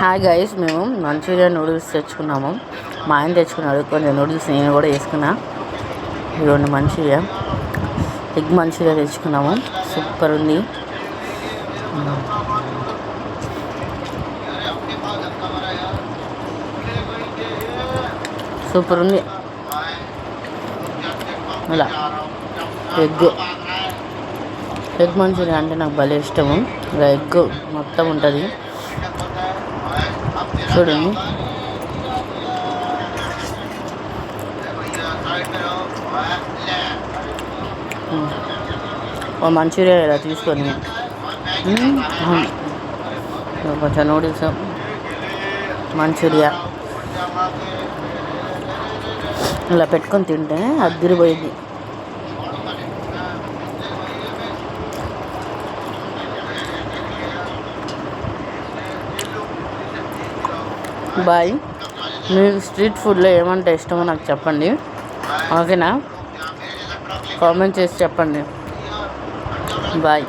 Hi guys, మేము Manchuria noodles తెచ్చుకున్నాము. మా ఆయన తెచ్చుకున్నాడు. కొంచెం నూడిల్స్ నేను కూడా వేసుకున్నా. ఇదిగోండి మంచూరియా, ఎగ్ మంచూరియా తెచ్చుకున్నాము. సూపర్ ఉంది. సూపర్ ఉంది. అలా ఎగ్ మంచూరియా అంటే నాకు భలే ఇష్టము. ఇలా ఎగ్ మొత్తం ఉంటుంది చూడండి. ఓ మంచూరియా ఇలా తీసుకొని కొంచెం నూడిల్స్, మంచూరియా ఇలా పెట్టుకొని తింటే అదిరిపోయింది. బాయ్. మీకు స్ట్రీట్ ఫుడ్లో ఏమంటే ఇష్టమో నాకు చెప్పండి, ఓకేనా? కామెంట్ చేసి చెప్పండి. బాయ్.